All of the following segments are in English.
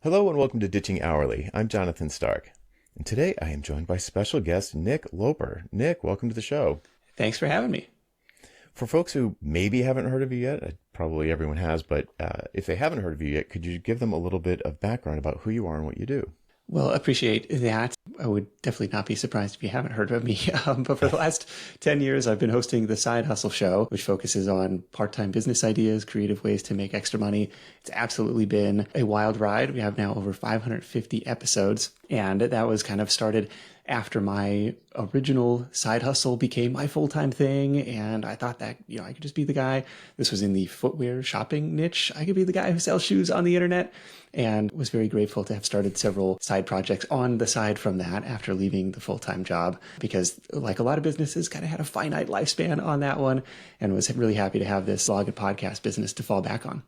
Hello and welcome to Ditching Hourly. I'm Jonathan Stark. And today I am joined by special guest Nick Loper. Nick, welcome to the show. Thanks for having me. For folks who maybe haven't heard of you yet, probably everyone has, but if they haven't heard of you yet, could you give them a little bit of background about who you are and what you do? Well, appreciate that. I would definitely not be surprised if you haven't heard of me. But for the last 10 years, I've been hosting the Side Hustle Show, which focuses on part-time business ideas, creative ways to make extra money. It's absolutely been a wild ride. We have now over 550 episodes, and that was kind of started after my original side hustle became my full-time thing. And I thought that, I could just be the guy. This was in the footwear shopping niche. I could be the guy who sells shoes on the internet, and was very grateful to have started several side projects on the side from that after leaving the full-time job, because like a lot of businesses, kind of had a finite lifespan on that one, and was really happy to have this blog and podcast business to fall back on.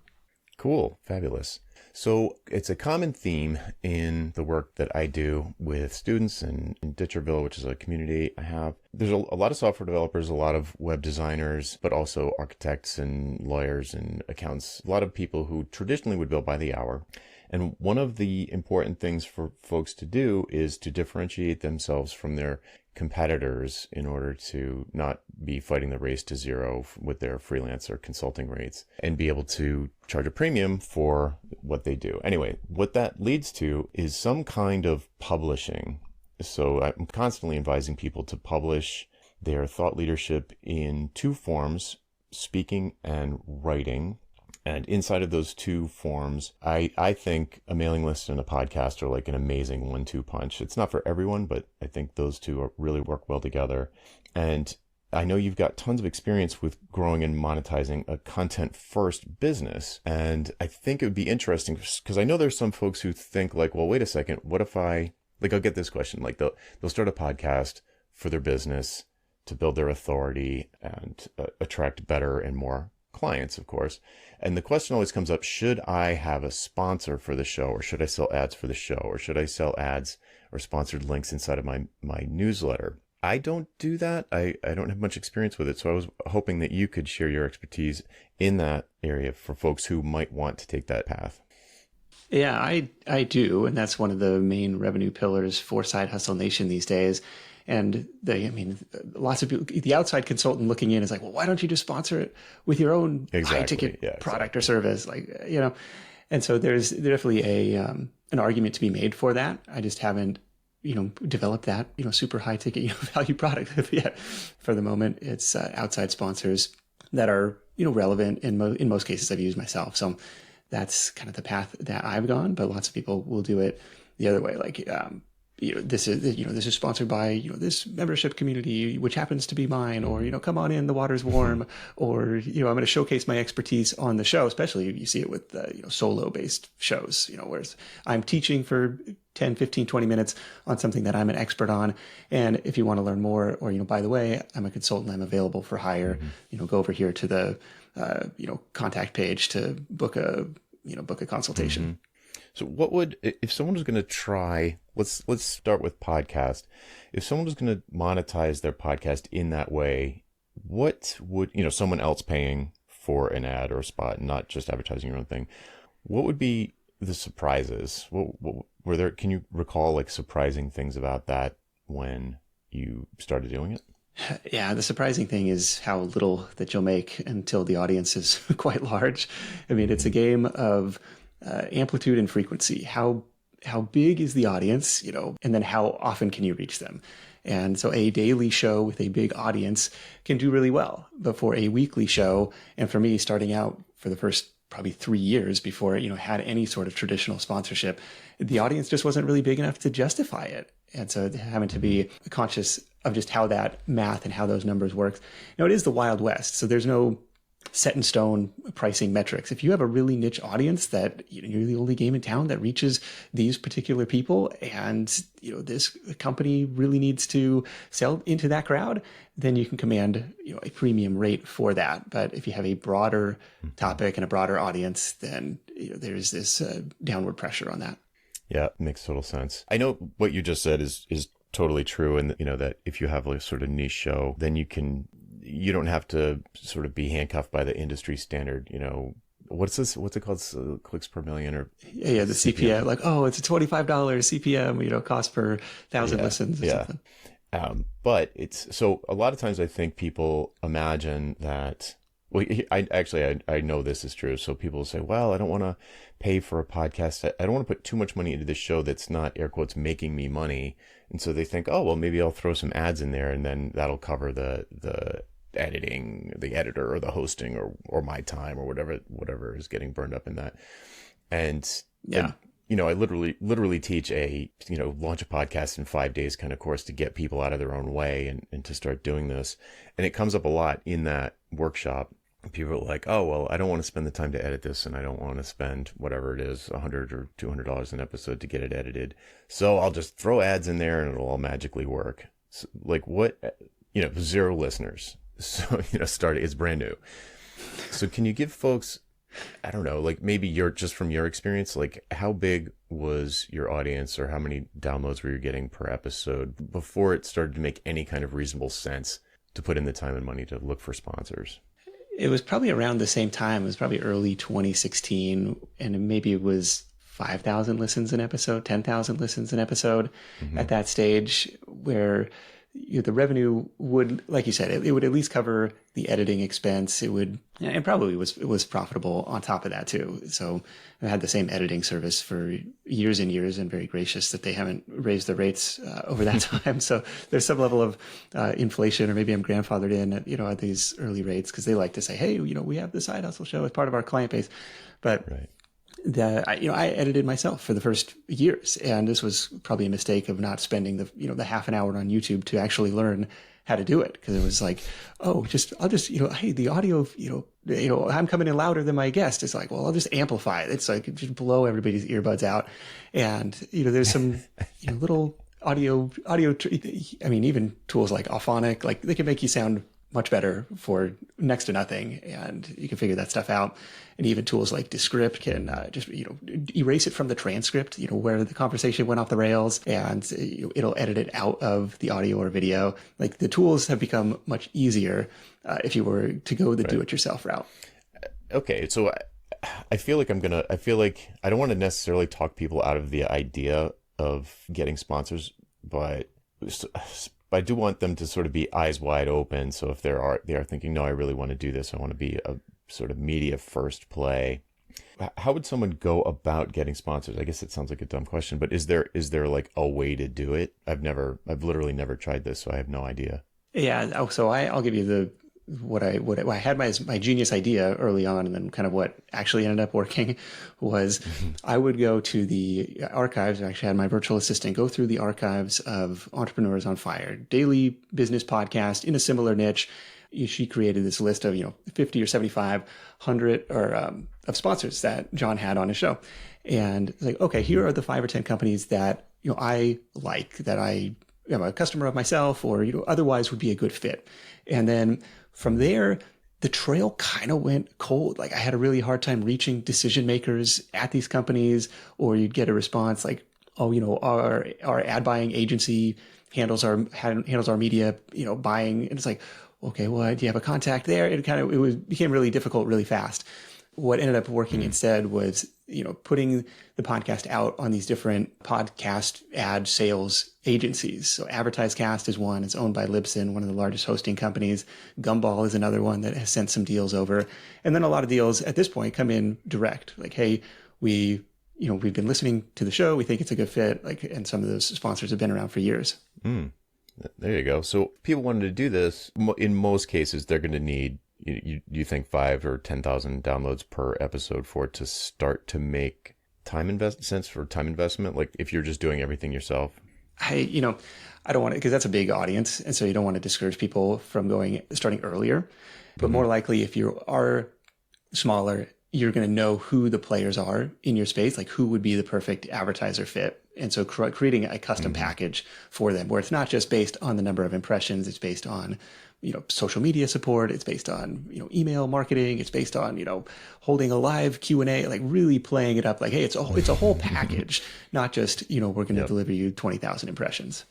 Cool. Fabulous. So it's a common theme in the work that I do with students in Ditcherville, which is a community I have. There's a lot of software developers, a lot of web designers, but also architects and lawyers and accountants, a lot of people who traditionally would bill by the hour. And one of the important things for folks to do is to differentiate themselves from their competitors in order to not be fighting the race to zero with their freelance or consulting rates and be able to charge a premium for what they do. Anyway, what that leads to is some kind of publishing. So I'm constantly advising people to publish their thought leadership in two forms, speaking and writing. And inside of those two forms, I think a mailing list and a podcast are like an amazing 1-2 punch. It's not for everyone, but I think those two really work well together. And I know you've got tons of experience with growing and monetizing a content-first business. And I think it would be interesting because I know there's some folks who think like, well, wait a second, what if I'll get this question, like they'll start a podcast for their business to build their authority and attract better and more clients, of course. And the question always comes up, should I have a sponsor for the show, or should I sell ads for the show, or should I sell ads or sponsored links inside of my newsletter? I don't do that. I don't have much experience with it. So I was hoping that you could share your expertise in that area for folks who might want to take that path. Yeah, I do. And that's one of the main revenue pillars for Side Hustle Nation these days. And lots of people, the outside consultant looking in is like, well, why don't you just sponsor it with your own high ticket product or service? And so there's definitely an argument to be made for that. I just haven't, developed that, super high ticket, value product yet. For the moment, it's outside sponsors that are, relevant in most cases I've used myself. So that's kind of the path that I've gone, but lots of people will do it the other way. Like, this is sponsored by, this membership community, which happens to be mine, or, come on in, the water's warm, or, I'm going to showcase my expertise on the show, especially you see it with, solo based shows, whereas I'm teaching for 10, 15, 20 minutes on something that I'm an expert on. And if you want to learn more, or, by the way, I'm a consultant, I'm available for hire, go over here to the, contact page to book a consultation. Mm-hmm. So what would, if someone was going to try, let's start with podcast. If someone was going to monetize their podcast in that way, what would, someone else paying for an ad or a spot, not just advertising your own thing, what would be the surprises? What were there, can you recall like surprising things about that when you started doing it? Yeah, the surprising thing is how little that you'll make until the audience is quite large. I mean, it's a game of amplitude and frequency. How big is the audience, and then how often can you reach them? And so a daily show with a big audience can do really well. But for a weekly show, and for me starting out for the first probably 3 years before had any sort of traditional sponsorship, the audience just wasn't really big enough to justify it. And so having to be conscious of just how that math and how those numbers work. Now, it is the Wild West, so there's no set in stone pricing metrics. If you have a really niche audience that you're the only game in town that reaches these particular people, and this company really needs to sell into that crowd, then you can command a premium rate for that. But if you have a broader topic and a broader audience, then there's this downward pressure on that. Yeah, makes total sense. I know what you just said is totally true, and that if you have a sort of niche show, then you don't have to sort of be handcuffed by the industry standard, what's this? What's it called? Clicks per million or Yeah, the CPM. Like, oh, it's a $25 CPM, cost per thousand listens or something. But it's so a lot of times I think people imagine that. Well, I know this is true. So people say, well, I don't want to pay for a podcast. I don't want to put too much money into this show that's not air quotes making me money. And so they think, oh, well, maybe I'll throw some ads in there and then that'll cover the editing, the editor or the hosting or my time or whatever is getting burned up in that. And yeah. I literally teach launch a podcast in 5 days kind of course to get people out of their own way and to start doing this. And it comes up a lot in that workshop. People are like, oh, well, I don't want to spend the time to edit this and I don't want to spend whatever it is, $100 or $200 an episode to get it edited. So I'll just throw ads in there and it'll all magically work. So, like what, 0 listeners. So, it's brand new. So can you give folks, I don't know, like maybe just from your experience, like how big was your audience or how many downloads were you getting per episode before it started to make any kind of reasonable sense to put in the time and money to look for sponsors? It was probably around the same time. It was probably early 2016, and maybe it was 5,000 listens an episode, 10,000 listens an episode at that stage where the revenue would, like you said, it would at least cover the editing expense. It would, and probably it was profitable on top of that too. So I had the same editing service for years and years, and very gracious that they haven't raised the rates over that time. So there's some level of inflation, or maybe I'm grandfathered in at these early rates because they like to say, hey, we have the Side Hustle Show as part of our client base, but. Right. I edited myself for the first years, and this was probably a mistake of not spending the half an hour on YouTube to actually learn how to do it, because it was like, oh, I'll just hey, the audio, I'm coming in louder than my guest. It's like, well, I'll just amplify it. It's like just blow everybody's earbuds out, and there's some little audio. Even tools like Auphonic, like they can make you sound much better for next to nothing, and you can figure that stuff out. And even tools like Descript can just erase it from the transcript, where the conversation went off the rails, and it'll edit it out of the audio or video. Like the tools have become much easier if you were to go the do-it-yourself route. Okay, so I feel like I don't want to necessarily talk people out of the idea of getting sponsors, but I do want them to sort of be eyes wide open. So if they are thinking, no, I really want to do this, I want to be a sort of media first play. How would someone go about getting sponsors? I guess it sounds like a dumb question, but is there like a way to do it? I've literally never tried this, so I have no idea. Yeah. So I'll give you what I had my genius idea early on, and then kind of what actually ended up working was I would go to the archives. I actually had my virtual assistant go through the archives of Entrepreneurs on Fire, daily business podcast in a similar niche. She created this list of 50 or 7,500 of sponsors that John had on his show, and like, okay, here are the 5 or 10 companies that I like, that I am a customer of myself, or otherwise would be a good fit. And then from there, the trail kind of went cold. Like I had a really hard time reaching decision makers at these companies, or you'd get a response like, oh, our ad buying agency handles our media, buying. And it's like, okay, well, do you have a contact there? Became really difficult really fast. What ended up working instead was, putting the podcast out on these different podcast ad sales agencies. So AdvertiseCast is one. It's owned by Libsyn, one of the largest hosting companies. Gumball is another one that has sent some deals over. And then a lot of deals at this point come in direct. Like, hey, we've been listening to the show. We think it's a good fit. And some of those sponsors have been around for years. There you go. So people wanted to do this. In most cases, they're going to need, you think 5 or 10,000 downloads per episode for it to start to make time investment. Like if you're just doing everything yourself. I don't want to, because that's a big audience. And so you don't want to discourage people from starting earlier, but more likely if you are smaller, you're going to know who the players are in your space, like who would be the perfect advertiser fit. And so creating a custom package for them, where it's not just based on the number of impressions, it's based on, social media support, it's based on, email marketing, it's based on, holding a live Q&A, like really playing it up like, hey, it's a whole package, not just, we're going to deliver you 20,000 impressions.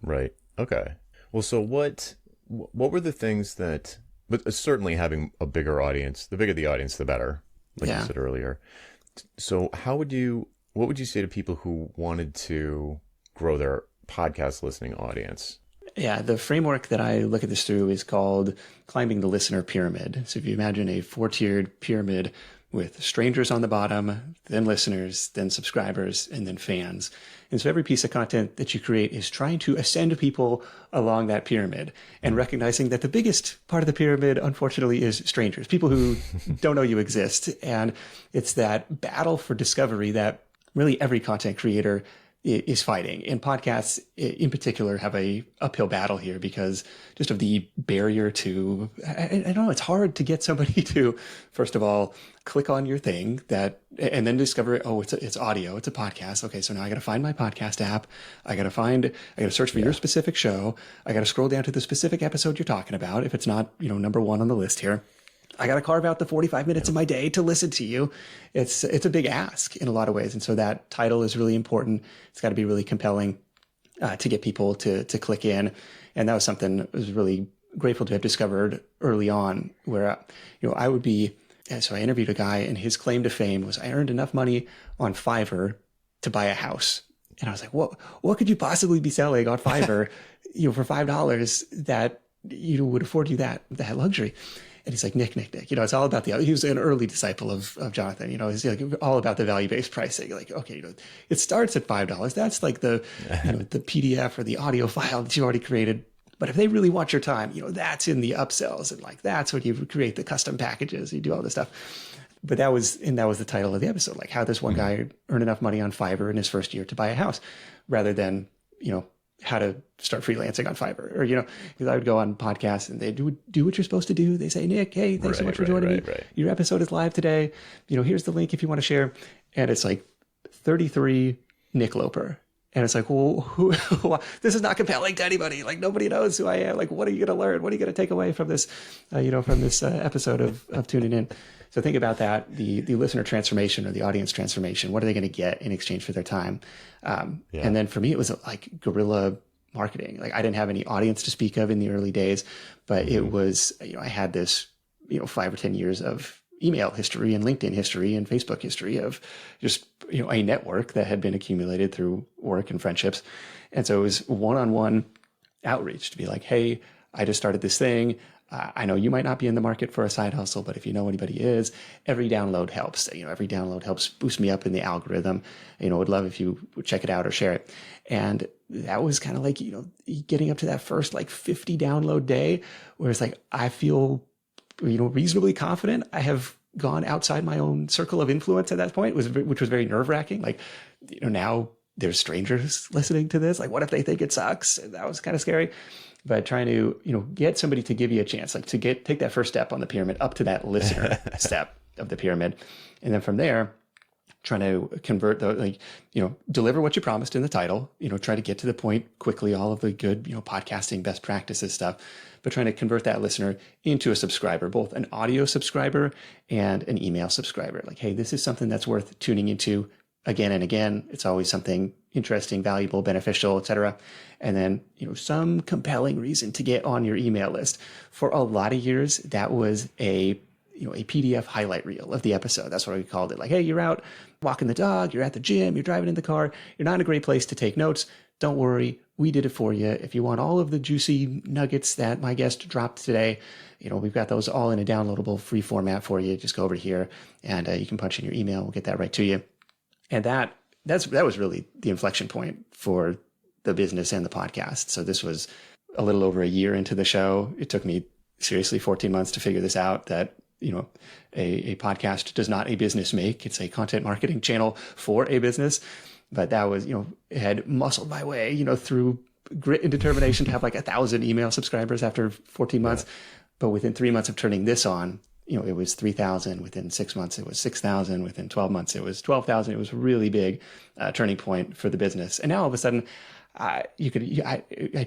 Right. Okay. Well, so what were the things that, but certainly having a bigger audience, the bigger the audience, the better. like you Yeah. said earlier. So what would you say to people who wanted to grow their podcast listening audience? Yeah, the framework that I look at this through is called climbing the listener pyramid. So if you imagine a four-tiered pyramid with strangers on the bottom, then listeners, then subscribers, and then fans. And so every piece of content that you create is trying to ascend people along that pyramid and recognizing that the biggest part of the pyramid, unfortunately, is strangers, people who don't know you exist. And it's that battle for discovery that really every content creator is fighting. And podcasts in particular have a uphill battle here because just of the barrier to, I don't know, it's hard to get somebody to, first of all, click on your thing and then discover, oh, it's audio, it's a podcast. Okay, so now I got to find my podcast app. I got to search for your specific show. I got to scroll down to the specific episode you're talking about. If it's not, number one on the list here. I got to carve out the 45 minutes of my day to listen to you. It's a big ask in a lot of ways. And so that title is really important. It's got to be really compelling to get people to click in. And that was something I was really grateful to have discovered early on where, I would be, so I interviewed a guy and his claim to fame was I earned enough money on Fiverr to buy a house. And I was like, what could you possibly be selling on Fiverr, for $5 that, would afford you that luxury? And he's like, Nick, it's all about he was an early disciple of Jonathan, he's like all about the value-based pricing. Like, okay, it starts at $5. That's like the PDF or the audio file that you already created. But if they really want your time, that's in the upsells. And like, that's when you create the custom packages, you do all this stuff. But that was the title of the episode. Like how this one guy earned enough money on Fiverr in his first year to buy a house rather than, how to start freelancing on Fiverr or, because I would go on podcasts and they do what you're supposed to do. They say, Nick, hey, thanks so much for joining me. Right. Your episode is live today. Here's the link if you want to share. And it's like 33 Nick Loper. And it's like, well, this is not compelling to anybody. Like nobody knows who I am. Like, what are you going to learn? What are you going to take away from this, episode of tuning in? So think about that, the listener transformation or the audience transformation. What are they going to get in exchange for their time? And then for me, it was like guerrilla marketing. Like I didn't have any audience to speak of in the early days, but it was, I had this, 5 or 10 years of email history and LinkedIn history and Facebook history of just, a network that had been accumulated through work and friendships. And so it was one-on-one outreach to be like, hey, I just started this thing. I know you might not be in the market for a side hustle, but if you know anybody is, every download helps. Every download helps boost me up in the algorithm. Would love if you would check it out or share it. And that was kind of like, getting up to that first like 50 download day where it's like, I feel, reasonably confident. I have gone outside my own circle of influence at that point, which was very nerve wracking. Like, now there's strangers listening to this. Like, what if they think it sucks? And that was kind of scary. But trying to, get somebody to give you a chance, like to take that first step on the pyramid up to that listener step of the pyramid. And then from there, trying to convert deliver what you promised in the title, try to get to the point quickly, all of the good, podcasting best practices stuff, but trying to convert that listener into a subscriber, both an audio subscriber and an email subscriber. Like, hey, this is something that's worth tuning into again and again. It's always something interesting, valuable, beneficial, etc. And then, some compelling reason to get on your email list. For a lot of years, that was a PDF highlight reel of the episode. That's what we called it. Like, hey, you're out walking the dog, you're at the gym, you're driving in the car, you're not in a great place to take notes. Don't worry, we did it for you. If you want all of the juicy nuggets that my guest dropped today, we've got those all in a downloadable free format for you. Just go over here and you can punch in your email. We'll get that right to you. And that was really the inflection point for the business and the podcast. So this was a little over a year into the show. It took me seriously 14 months to figure this out, that, a podcast does not a business make. It's a content marketing channel for a business. But that was, had muscled my way, through grit and determination to have like 1,000 email subscribers after 14 months. Yeah. But within 3 months of turning this on, it was 3,000. Within 6 months, it was 6,000. Within 12 months, it was 12,000. It was a really big turning point for the business. And now all of a sudden, I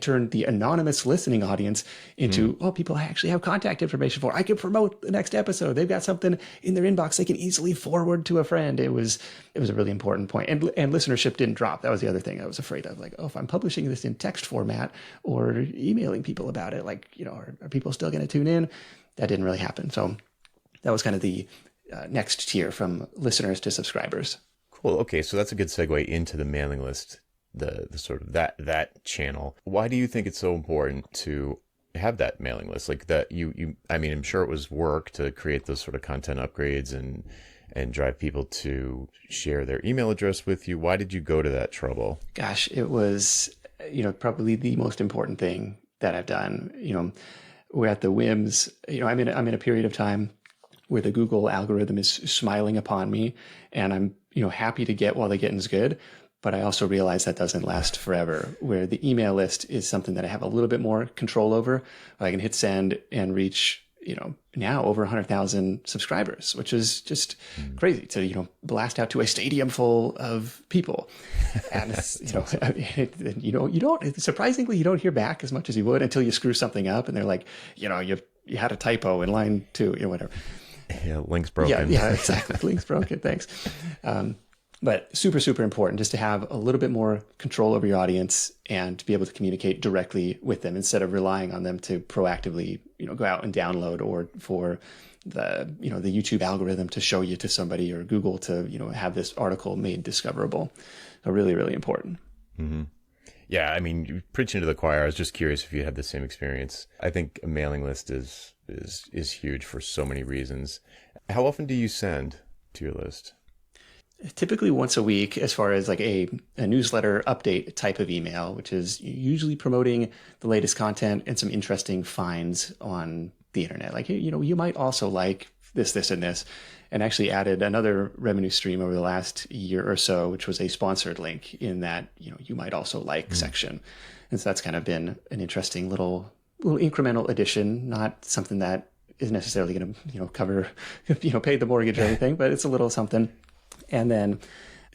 turned the anonymous listening audience into, people I actually have contact information for. I can promote the next episode. They've got something in their inbox they can easily forward to a friend. It was a really important point. And listenership didn't drop. That was the other thing I was afraid of. Like, if I'm publishing this in text format or emailing people about it, like, are people still going to tune in? That didn't really happen. So that was kind of the next tier from listeners to subscribers. Cool. Okay, so that's a good segue into the mailing list, the sort of that channel. Why do you think it's so important to have that mailing list? Like that you I mean, I'm sure it was work to create those sort of content upgrades and drive people to share their email address with you. Why did you go to that trouble? Gosh, it was, probably the most important thing that I've done. We're at the whims. I'm in a period of time where the Google algorithm is smiling upon me, and I'm, happy to get while the getting's good. But I also realize that doesn't last forever, where the email list is something that I have a little bit more control over. I can hit send and reach, now over 100,000 subscribers, which is just crazy to, blast out to a stadium full of people. And it's, surprisingly, you don't hear back as much as you would until you screw something up and they're like, you had a typo in line 2, whatever. Yeah, link's broken. Yeah, exactly. Link's broken. Thanks. But super, super important just to have a little bit more control over your audience and to be able to communicate directly with them instead of relying on them to proactively, go out and download, or for the, the YouTube algorithm to show you to somebody, or Google to, have this article made discoverable. So really, really important. Mm-hmm. Yeah, I mean, you're preaching to the choir. I was just curious if you had the same experience. I think a mailing list is huge for so many reasons. How often do you send to your list? Typically once a week, as far as like a newsletter update type of email, which is usually promoting the latest content and some interesting finds on the internet. Like, you might also like this, and this, and actually added another revenue stream over the last year or so, which was a sponsored link in that, you might also like section. And so that's kind of been an interesting little incremental addition, not something that is necessarily going to, cover, pay the mortgage or anything, but it's a little something. And then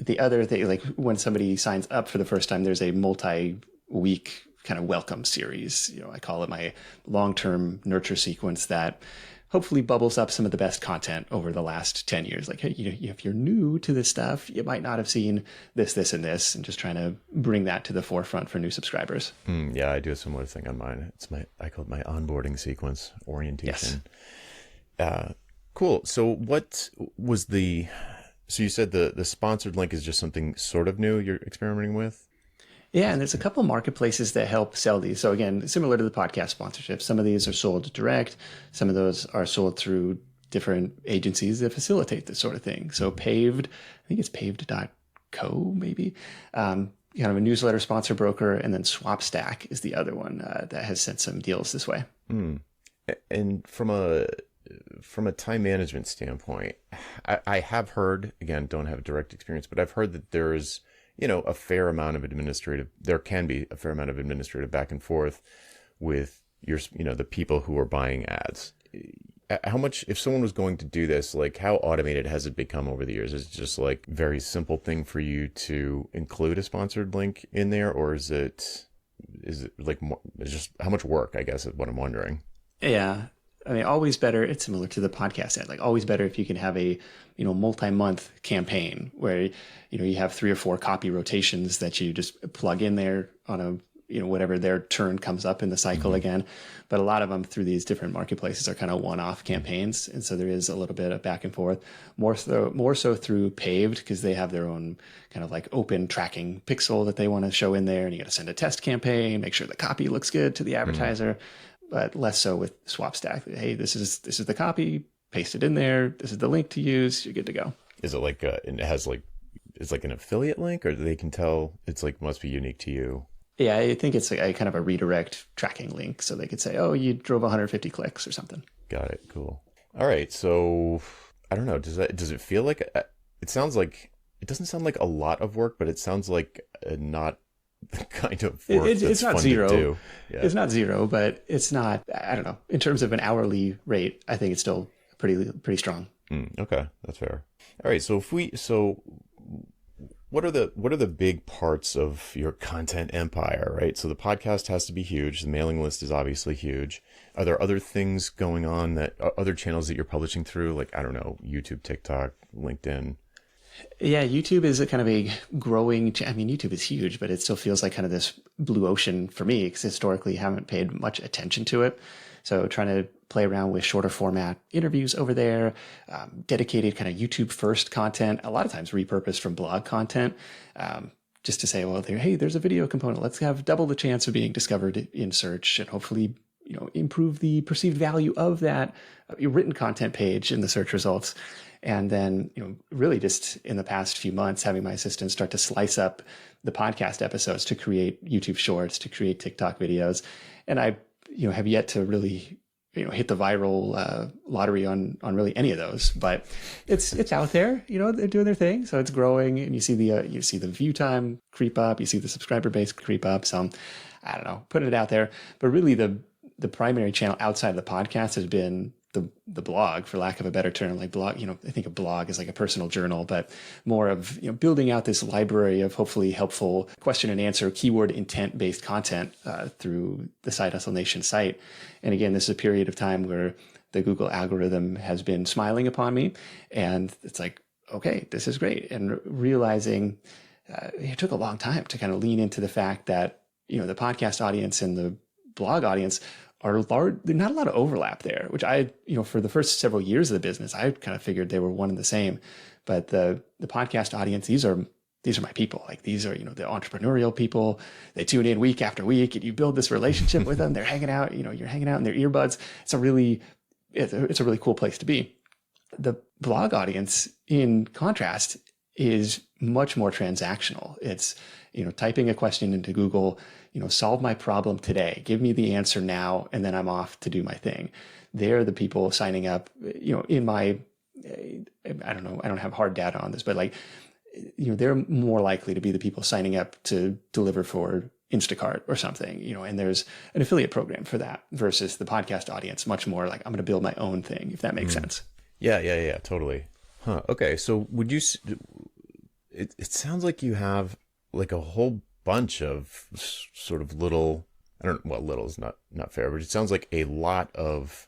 the other thing, like when somebody signs up for the first time, there's a multi-week kind of welcome series. I call it my long-term nurture sequence that hopefully bubbles up some of the best content over the last 10 years. Like, hey, if you're new to this stuff, you might not have seen this, and this, and just trying to bring that to the forefront for new subscribers. Yeah, I do a similar thing on mine. I call it my onboarding sequence, orientation. Yes. Cool. So what was so you said the sponsored link is just something sort of new you're experimenting with? Yeah, and there's a couple marketplaces that help sell these. So again, similar to the podcast sponsorship, some of these are sold direct. Some of those are sold through different agencies that facilitate this sort of thing. So Paved, I think it's paved.co maybe, kind of a newsletter sponsor broker, and then SwapStack is the other one that has sent some deals this way. And from a time management standpoint, I have heard, again, don't have direct experience, but I've heard that there's, there can be a fair amount of administrative back and forth with the people who are buying ads. How much, if someone was going to do this, like how automated has it become over the years? Is it just like very simple thing for you to include a sponsored link in there, or is it like more, it's just how much work, I guess, is what I'm wondering. Yeah. I mean, always better. It's similar to the podcast ad. Like always better if you can have a, multi-month campaign where, you have 3 or 4 copy rotations that you just plug in there on a, whatever their turn comes up in the cycle again. But a lot of them through these different marketplaces are kind of one-off campaigns. And so there is a little bit of back and forth, more so through Paved, because they have their own kind of like open tracking pixel that they want to show in there. And you got to send a test campaign, make sure the copy looks good to the advertiser. But less so with SwapStack. Hey, this is the copy, paste it in there. This is the link to use. You're good to go. Is it like it's like an affiliate link, or they can tell it's like must be unique to you? Yeah, I think it's a kind of a redirect tracking link, so they could say, oh, you drove 150 clicks or something. Got it. Cool. All right. So I don't know. Does it feel like it sounds like it doesn't sound like a lot of work, but it sounds like not the kind of work it's not fun zero. To do. Yeah. It's not zero, but it's not, I don't know. In terms of an hourly rate, I think it's still pretty strong. Okay, that's fair. All right, so what are the big parts of your content empire, right? So the podcast has to be huge. The mailing list is obviously huge. Are there other things going on other channels that you're publishing through? Like, I don't know, YouTube, TikTok, LinkedIn? Yeah, YouTube is a kind of a growing, YouTube is huge, but it still feels like kind of this blue ocean for me because historically I haven't paid much attention to it. So trying to play around with shorter format interviews over there, dedicated kind of YouTube first content, a lot of times repurposed from blog content, just to say, well, hey, there's a video component. Let's have double the chance of being discovered in search and hopefully, improve the perceived value of that written content page in the search results. And then, really just in the past few months, having my assistant start to slice up the podcast episodes to create YouTube shorts, to create TikTok videos. And I, have yet to really, hit the viral lottery on really any of those, but it's out there, they're doing their thing. So it's growing, and you see the view time creep up, you see the subscriber base creep up. So I don't know, putting it out there, but really the primary channel outside of the podcast has been the blog, for lack of a better term. Like blog, I think a blog is like a personal journal, but more of, building out this library of hopefully helpful question and answer, keyword intent based content through the Side Hustle Nation site. And again, this is a period of time where the Google algorithm has been smiling upon me, and it's like, okay, this is great. And realizing it took a long time to kind of lean into the fact that, the podcast audience and the blog audience are large. There's not a lot of overlap there, which I, for the first several years of the business, I kind of figured they were one and the same. But the podcast audience, these are my people. Like, these are, the entrepreneurial people. They tune in week after week, and you build this relationship with them. They're hanging out, you're hanging out in their earbuds. It's a really cool place to be. The blog audience, in contrast, is much more transactional. It's, typing a question into Google, solve my problem today, give me the answer now, and then I'm off to do my thing. They're the people signing up, in my, I don't know, I don't have hard data on this, but like, they're more likely to be the people signing up to deliver for Instacart or something, and there's an affiliate program for that, versus the podcast audience, much more like, I'm going to build my own thing, if that makes sense. Yeah, totally. Huh. Okay. So would you, it sounds like you have like a whole bunch of sort of little, I don't know, well, little is not fair, but it sounds like a lot of,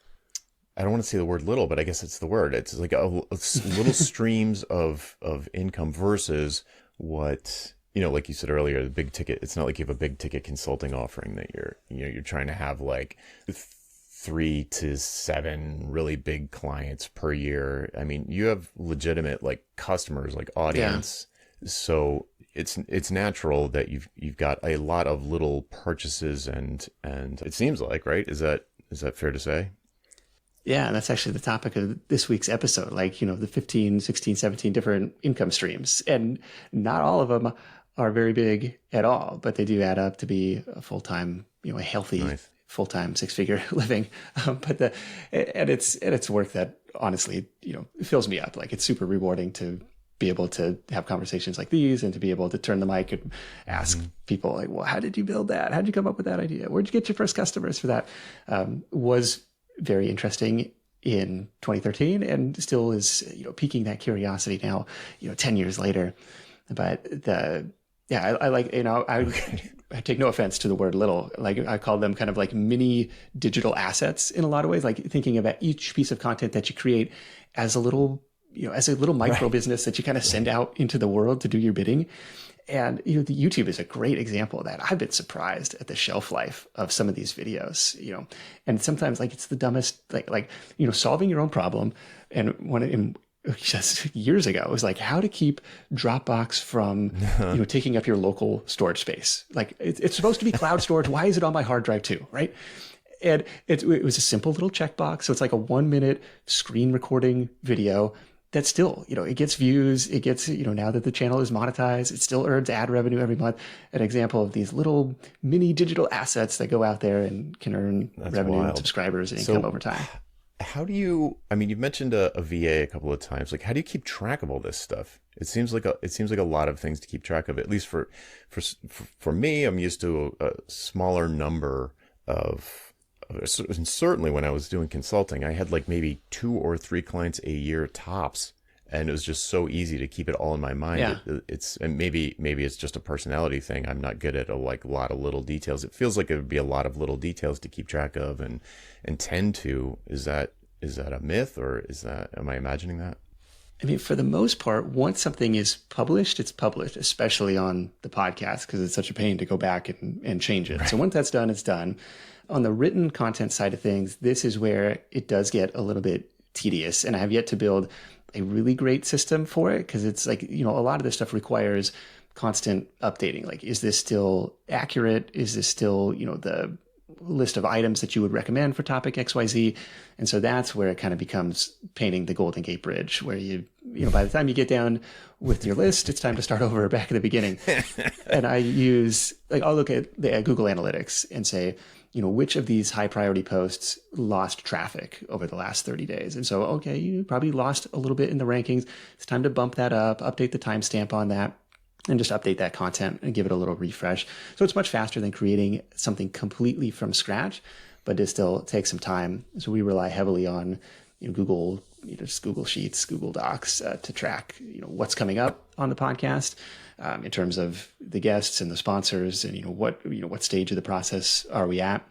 I don't want to say the word little, but I guess it's the word. It's like a little streams of income versus what, like you said earlier, the big ticket. It's not like you have a big ticket consulting offering that you're trying to have like 3 to 7 really big clients per year. I mean, you have legitimate like customers, like audience. Yeah. So it's natural that you've got a lot of little purchases and it seems like, right? Is that fair to say? Yeah, and that's actually the topic of this week's episode, like, the 15, 16, 17 different income streams. And not all of them are very big at all, but they do add up to be a full-time, a healthy nice. Full-time 6-figure living. But it's work that honestly, fills me up. Like, it's super rewarding to be able to have conversations like these and to be able to turn the mic and ask people like, well, how did you build that? How did you come up with that idea? Where'd you get your first customers for that? Was very interesting in 2013 and still is, piquing that curiosity now, 10 years later. But I like, I take no offense to the word little. Like, I call them kind of like mini digital assets in a lot of ways, like thinking about each piece of content that you create as a little micro business that you kind of send out into the world to do your bidding. And, the YouTube is a great example of that. I've been surprised at the shelf life of some of these videos, and sometimes like it's the dumbest, like, solving your own problem. And just years ago, it was like how to keep Dropbox from, taking up your local storage space. Like, it's supposed to be cloud storage. Why is it on my hard drive too? Right. And it was a simple little checkbox. So it's like a 1-minute screen recording video that still, it gets views. It gets, now that the channel is monetized, it still earns ad revenue every month. An example of these little mini digital assets that go out there and can earn revenue and subscribers and income over time. How do you, you've mentioned a VA a couple of times. Like, how do you keep track of all this stuff? It seems like a lot of things to keep track of. At least for me, I'm used to a smaller number of, and certainly when I was doing consulting, I had like maybe 2 or 3 clients a year tops. And it was just so easy to keep it all in my mind. Yeah. And maybe it's just a personality thing. I'm not good at a lot of little details. It feels like it would be a lot of little details to keep track of and tend to. Is that a myth, or am I imagining that? For the most part, once something is published, it's published, especially on the podcast, because it's such a pain to go back and change it. Right. So once that's done, it's done. On the written content side of things, this is where it does get a little bit tedious, and I have yet to build a really great system for it, because it's like, a lot of this stuff requires constant updating. Like, is this still accurate? Is this still, the list of items that you would recommend for topic XYZ? And so that's where it kind of becomes painting the Golden Gate Bridge, where by the time you get down with your list, it's time to start over back at the beginning. And I'll look at the Google Analytics and say, which of these high priority posts lost traffic over the last 30 days? And so, okay, you probably lost a little bit in the rankings. It's time to bump that up, update the timestamp on that, and just update that content and give it a little refresh. So it's much faster than creating something completely from scratch, but it still takes some time. So we rely heavily on Google, just Google Sheets, Google Docs to track what's coming up on the podcast in terms of the guests and the sponsors, and what stage of the process are we at.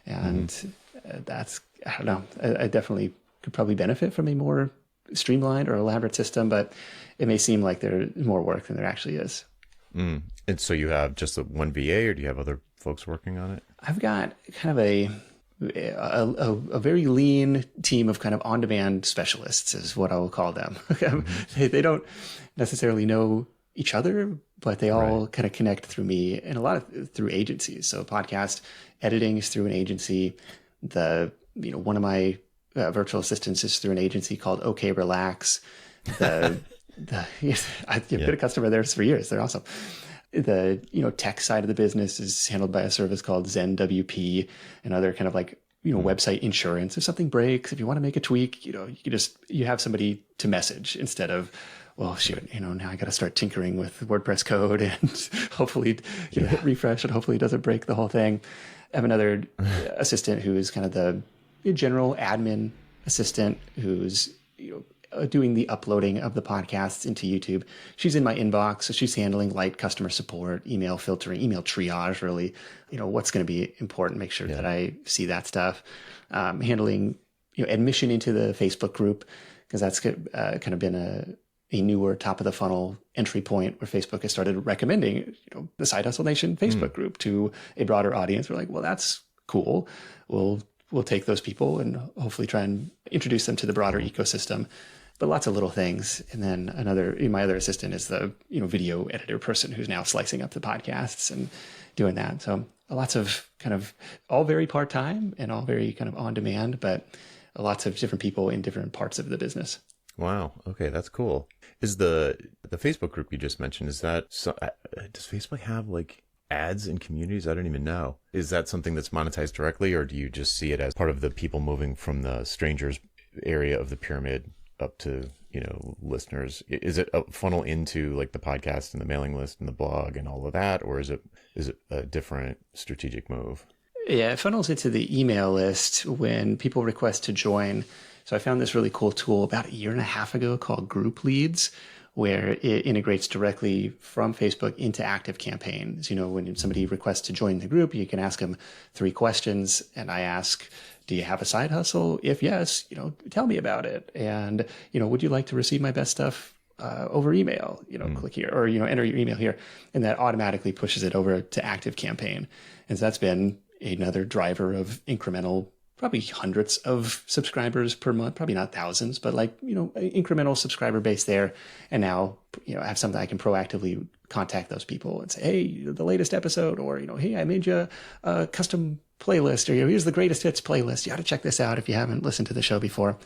And that's, I don't know, I definitely could probably benefit from a more streamlined or elaborate system, but it may seem like there's more work than there actually is. And so you have just one VA, or do you have other folks working on it? I've got kind of a very lean team of kind of on-demand specialists, is what I will call them. They don't necessarily know each other, but they all kind of connect through me, and a lot of through agencies. So podcast editing is through an agency. One of my virtual assistants is through an agency called OK Relax. I've been a customer of theirs for years. They're awesome. The tech side of the business is handled by a service called Zen WP, and other kind of like website insurance. If something breaks, if you want to make a tweak, you have somebody to message, instead of, well, shoot, now I got to start tinkering with WordPress code and hopefully hit refresh and hopefully it doesn't break the whole thing. I have another assistant who is kind of the general admin assistant, who's doing the uploading of the podcasts into YouTube. She's in my inbox, so she's handling light customer support, email filtering, email triage, really, what's going to be important, make sure that I see that stuff. Handling, admission into the Facebook group, because that's kind of been a newer top of the funnel entry point, where Facebook has started recommending, the Side Hustle Nation Facebook group to a broader audience. We're like, well, that's cool. We'll take those people and hopefully try and introduce them to the broader ecosystem. But lots of little things. And then my other assistant is the video editor person, who's now slicing up the podcasts and doing that. So lots of kind of all very part-time and all very kind of on demand, but lots of different people in different parts of the business. Wow. Okay, that's cool. Is the Facebook group you just mentioned, is that does Facebook have like ads in communities? I don't even know. Is that something that's monetized directly, or do you just see it as part of the people moving from the strangers area of the pyramid up to listeners? Is it a funnel into like the podcast and the mailing list and the blog and all of that, or is it a different strategic move? Yeah, it funnels into the email list when people request to join. So I found this really cool tool about a year and a half ago called Group Leads, where it integrates directly from Facebook into active campaigns. When somebody requests to join the group, you can ask them 3 questions, and I ask, do you have a side hustle? If yes, tell me about it. And, would you like to receive my best stuff over email? Click here, or, enter your email here. And that automatically pushes it over to active campaign. And so that's been another driver of incremental, probably hundreds of subscribers per month, probably not thousands, but like, incremental subscriber base there. And now, I have something I can proactively contact those people and say, hey, the latest episode, or, hey, I made you a custom playlist, or, here's the greatest hits playlist. You ought to check this out if you haven't listened to the show before.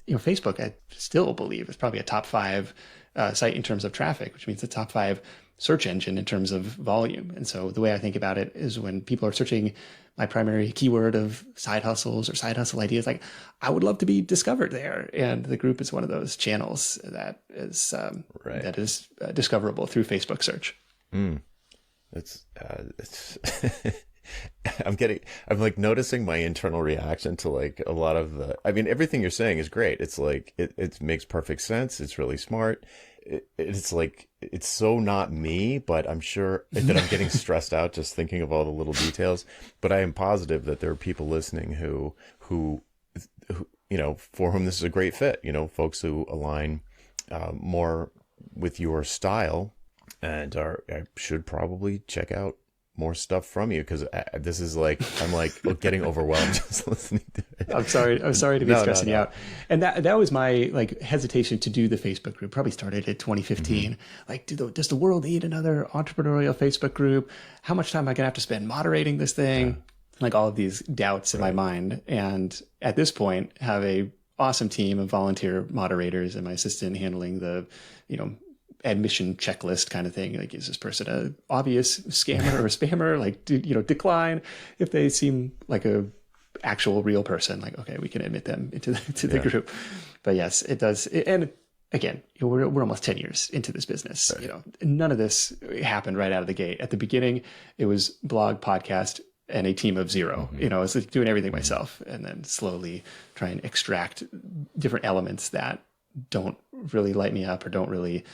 Facebook, I still believe, is probably a top 5 site in terms of traffic, which means the top 5 search engine in terms of volume. And so the way I think about it is, when people are searching my primary keyword of side hustles or side hustle ideas, like, I would love to be discovered there. And the group is one of those channels that is discoverable through Facebook search. It's I'm like noticing my internal reaction to like a lot of everything you're saying is great. It's like, it makes perfect sense. It's really smart. It's like, it's so not me, but I'm sure that I'm getting stressed out just thinking of all the little details. But I am positive that there are people listening who for whom this is a great fit, folks who align more with your style, and I should probably check out more stuff from you, because this is like, I'm like getting overwhelmed just listening to it. I'm sorry to be stressing you out. And that was my like hesitation to do the Facebook group. Probably started at 2015. Like, does the world need another entrepreneurial Facebook group? How much time am I gonna have to spend moderating this thing? Like all of these doubts in my mind. And at this point, have a awesome team of volunteer moderators and my assistant handling the, admission checklist kind of thing. Like, is this person a obvious scammer or a spammer? Like, decline if they seem like a actual real person. Like, okay, we can admit them into the group. But yes, it does. And again, we're almost 10 years into this business. Right. None of this happened right out of the gate. At the beginning, it was blog, podcast, and a team of zero. It's like doing everything myself, and then slowly try and extract different elements that don't really light me up or don't really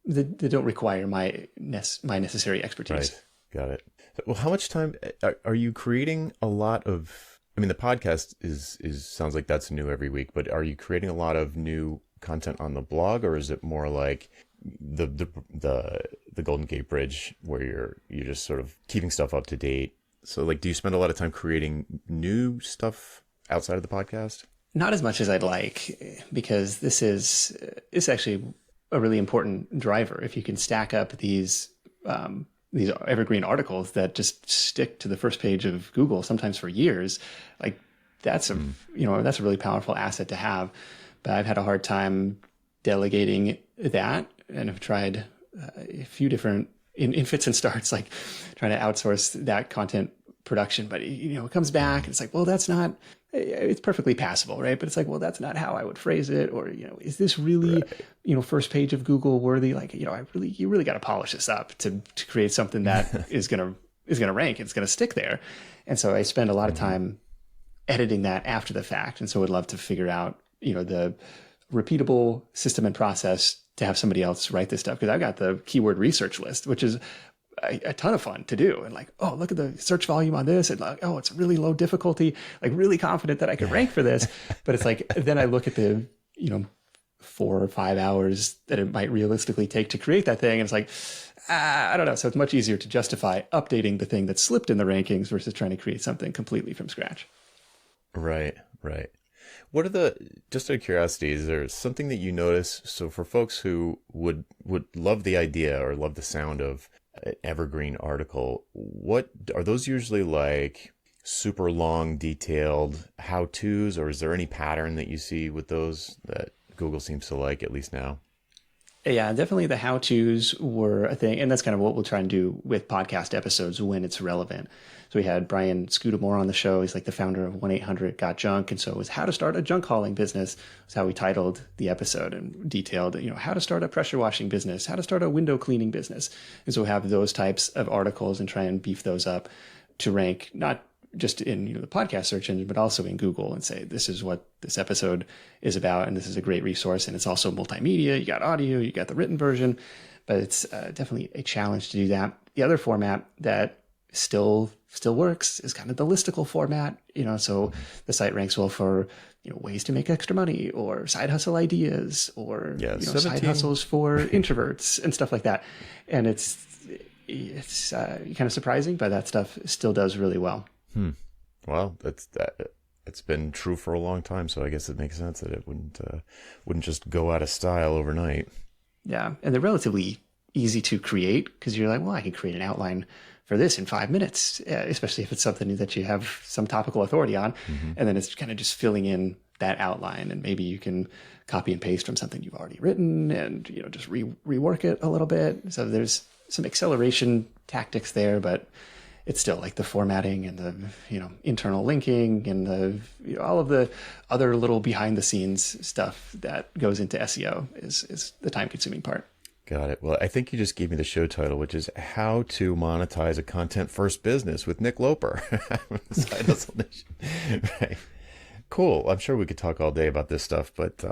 they don't require my necessary expertise. Right. Got it. Well, how much time are you creating? A lot of, I mean, the podcast is sounds like that's new every week, but are you creating a lot of new content on the blog, or is it more like the Golden Gate Bridge where you're just sort of keeping stuff up to date? So like, do you spend a lot of time creating new stuff outside of the podcast? Not as much as I'd like, because this is actually a really important driver. If you can stack up these evergreen articles that just stick to the first page of Google, sometimes for years, like that's a really powerful asset to have. But I've had a hard time delegating that, and have tried a few different in fits and starts, like trying to outsource that content production. But it comes back and it's like, well, it's perfectly passable, right? But it's like, well, that's not how I would phrase it. Or, is this really, first page of Google worthy? Like, you really got to polish this up to create something that is going to rank. It's going to stick there. And so I spend a lot of time editing that after the fact. And so I'd love to figure out, the repeatable system and process to have somebody else write this stuff. Because I've got the keyword research list, which is a ton of fun to do. And like, oh, look at the search volume on this. And like, oh, it's really low difficulty, like really confident that I could rank for this. But it's like, then I look at the, 4 or 5 hours that it might realistically take to create that thing. And it's like, I don't know. So it's much easier to justify updating the thing that slipped in the rankings versus trying to create something completely from scratch. Right. What are just out of curiosity, is there something that you notice? So for folks who would love the idea or love the sound of an evergreen article, what are those usually like? Super long, detailed how-tos, or is there any pattern that you see with those that Google seems to like, at least now? Yeah, definitely the how-tos were a thing. And that's kind of what we'll try and do with podcast episodes when it's relevant. So we had Brian Scudamore on the show. He's like the founder of 1-800-GOT-JUNK. And so it was how to start a junk hauling business. That's how we titled the episode, and detailed, how to start a pressure washing business, how to start a window cleaning business. And so we have those types of articles and try and beef those up to rank not just in the podcast search engine, but also in Google, and say, this is what this episode is about. And this is a great resource. And it's also multimedia. You got audio, you got the written version, but it's definitely a challenge to do that. The other format that still works is kind of the listicle format, so the site ranks well for, ways to make extra money, or side hustle ideas, or, side hustles for introverts and stuff like that. And it's kind of surprising, but that stuff still does really well. Well, it's been true for a long time, so I guess it makes sense that it wouldn't just go out of style overnight. Yeah, and they're relatively easy to create, because you're like, well, I can create an outline for this in 5 minutes, especially if it's something that you have some topical authority on. And then it's kind of just filling in that outline, and maybe you can copy and paste from something you've already written, and just rework it a little bit. So there's some acceleration tactics there, but it's still like the formatting and the internal linking and the all of the other little behind the scenes stuff that goes into SEO is the time consuming part. Got it. Well, I think you just gave me the show title, which is How to Monetize a Content First Business with Nick Loper. Side Hustle Nation. Right. Cool. I'm sure we could talk all day about this stuff, but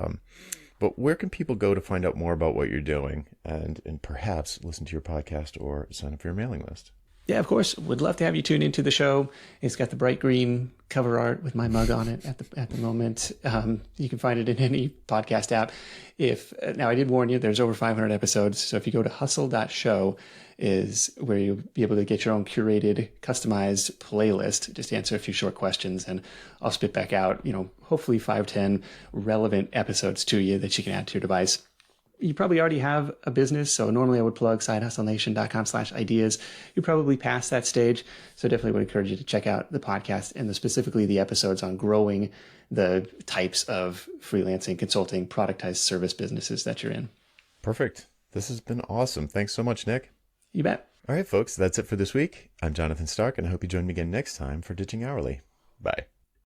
where can people go to find out more about what you're doing, and perhaps listen to your podcast or sign up for your mailing list? Yeah, of course. Would love to have you tune into the show. It's got the bright green cover art with my mug on it at the moment. You can find it in any podcast app. If now, I did warn you, there's over 500 episodes. So if you go to hustle.show, is where you'll be able to get your own curated, customized playlist. Just answer a few short questions, and I'll spit back out, hopefully 5-10 relevant episodes to you that you can add to your device. You probably already have a business. So normally I would plug sidehustlenation.com/ideas. You're probably past that stage. So definitely would encourage you to check out the podcast and specifically the episodes on growing the types of freelancing, consulting, productized service businesses that you're in. Perfect. This has been awesome. Thanks so much, Nick. You bet. All right, folks, that's it for this week. I'm Jonathan Stark, and I hope you join me again next time for Ditching Hourly. Bye.